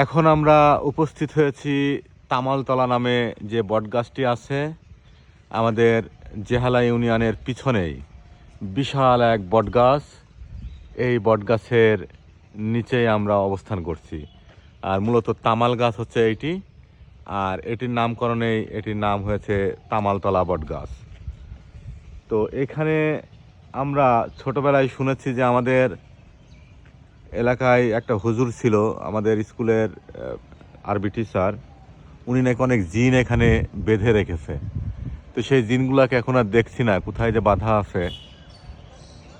এখন আমরা উপস্থিত হয়েছি তামালতলা নামে যে বটগাছটি আছে আমাদের জেহালা ইউনিয়নের পিছনেই। বিশাল এক বটগাছ, এই বটগাছের নিচেই আমরা অবস্থান করছি। আর মূলত তামাল গাছ হচ্ছে এইটি, আর এটির নামকরণেই এটির নাম হয়েছে তামালতলা বটগাছ। তো এখানে আমরা ছোটবেলায় শুনেছি যে আমাদের এলাকায় একটা হুজুর ছিল, আমাদের স্কুলের আরবি টিচার, উনি নাকি অনেক জিন এখানে বেঁধে রেখেছে। তো সেই জিনগুলোকে এখন আর দেখছি না, কোথায় যে বাধা আছে।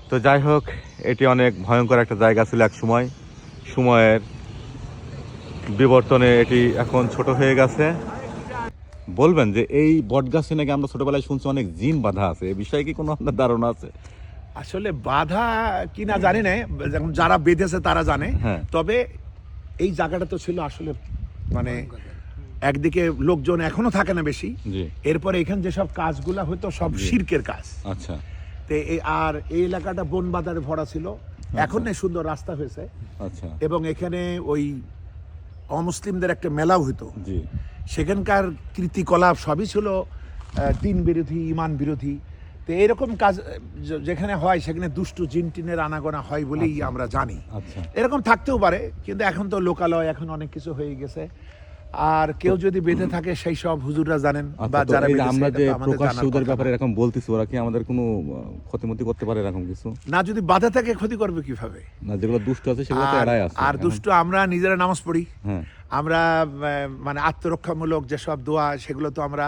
তো যাই হোক, এটি অনেক ভয়ঙ্কর একটা জায়গা ছিল এক সময়। সময়ের বিবর্তনে এটি এখন ছোট হয়ে গেছে। বলবেন যে এই বটগাছে নাকি আমরা ছোটবেলায় শুনছি অনেক জিন বাধা আছে, এ বিষয়ে কি কোনো আপনার ধারণা আছে? আসলে বাধা কিনা জানি না, যেমন যারা বেঁধেছে তারা জানে। হ্যাঁ। তবে এই জায়গাটা তো ছিল আসলে মানে একদিকে লোকজন এখনো থাকে না বেশি। জি। এরপরে এখানে যেসব কাজগুলা হতো সব শিরকের কাজ। আচ্ছা। আর এই এলাকাটা বন বাজারে ভরা ছিল। এখন না সুন্দর রাস্তা হয়েছে। আচ্ছা। এবং এখানে ওই অমুসলিমদের একটা মেলাও হতো। জি। সেখানকার কীর্তিকলাপ সবই ছিল দিন বিরোধী, ইমান বিরোধী। তো এরকম কাজ যেখানে হয় সেখানে দুষ্টু জিন টিনের আনাগোনা হয় বলেই আমরা জানি। আচ্ছা। এরকম থাকতেও পারে, কিন্তু এখন তো লোকালয়, এখন অনেক কিছু হয়ে গেছে। আর কেউ যদি বেঁধে থাকে সেই সব হুজুররা জানেন, বা আচ্ছা, যারা তো এই যে বেঁধেছে আমরা এটা যে তো আমাদের প্রকাশ্য জানার ওদের কথা ব্যাপারে না। এরকম বলতেছি, ওরা কি আমাদের কোনো ক্ষতিমতি করতে পারে এরকম কিছু? না, যদি বাধা থাকে ক্ষতি করবে কিভাবে? না, যেগুলো দুষ্ট আছে সেগুলো তো এড়াই আছে। আর দুষ্ট আমরা নিজেরা নামাজ পড়ি। হ্যাঁ। আমরা মানে আত্মরক্ষামূলক যেসব দোয়া সেগুলো তো আমরা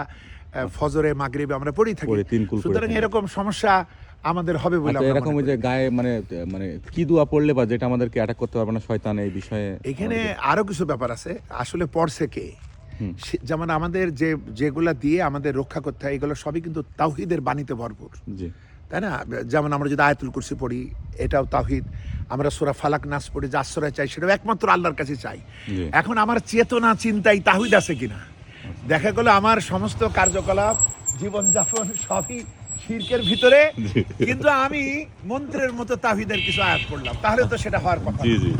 ফজরে মাগরিবে আমরা পড়ি থাকি। পড়ি, তিন কুল পড়ি সুতরাং থাকি। এরকম সমস্যা আমাদের হবে বলে আচ্ছা, আমরা এরকম মনে ওই যে করি। গায়ে মানে কি দোয়া পড়লে বা যেটা আমাদেরকে অ্যাটাক করতে পারবে না শয়তান, এই বিষয়ে এখানে আরো কিছু ব্যাপার আছে। আসলে পড়ছে কে, যেমন আমাদের যেগুলা দিয়ে আমাদের রক্ষা করতে হয় এগুলো সবই কিন্তু তাওহীদের বাণীতে ভরপুর। জি। তাই না? যেমন আমরা যদি আয়াতুল কুরসি পড়ি, এটাও তাওহীদ। আমরা সূরা ফালাক নাস পড়ি, যা আশ্রয় চাই সেটাও একমাত্র আল্লাহর কাছে চাই। জি। এখন আমার চেতনা চিন্তায় তাওহীদ আছে কিনা, দেখা গেল আমার সমস্ত কার্যকলাপ, জীবনযাপন সবই শিরকের ভিতরে, কিন্তু আমি মন্ত্রের মতো তাওহীদের কিছু আয়াত পড়লাম, তাহলে তো সেটা হওয়ার কথা। জি। জি।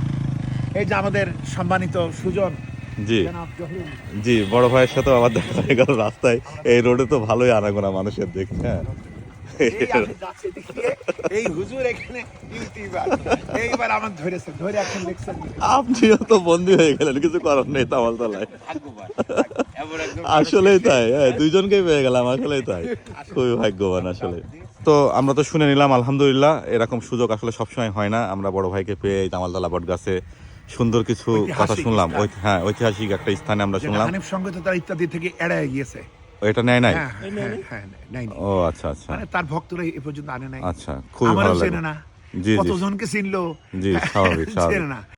এই যে আমাদের সম্মানিত সুজন, জি। জনাব জহির, জি, বড় ভাইয়ের সাথে আমার দেখা হয়ে গেল রাস্তায়। এই রোডে তো ভালোই আনাগোনা মানুষের দেখছি। হ্যাঁ। এই আমি যাচ্ছি এদিক দিয়ে, এই হুজুর এখানে ইউটিউবার, এইবার আমার ধরেছে, ধরে এখন দেখছেন আপনিও তো বন্দী হয়ে গেলেন, কিছু করার নেই তামালতলায়। আসলেই তাই, হ্যাঁ, দুইজনকেই পেয়ে গেলাম, আসলেই তাই। খুবই ভাগ্যবান আসলে। তো আমরা তো শুনে নিলাম, আলহামদুলিল্লাহ, এরকম সুযোগ আসলে সবসময় হয় না। আমরা বড় ভাইকে পেয়ে এই তামালতলা বটগাছে সুন্দর কিছু কথা শুনলাম। হ্যাঁ, ঐতিহাসিক একটা স্থানে আমরা শুনলাম। হানিফ সঙ্গত তার ইত্যাদি থেকে এড়ায় গিয়েছে। এটা নেয় নাই? হ্যাঁ, নেয়নি। ও আচ্ছা আচ্ছা। মানে তার ভক্তরা এ পর্যন্ত আনে নাই। আচ্ছা, খুবই ভালো আমারও লাগে। চেনে না, জি জি কতজনকে চিনলো, জি, স্বাভাবিক চেনে স্বাভাবিক। না।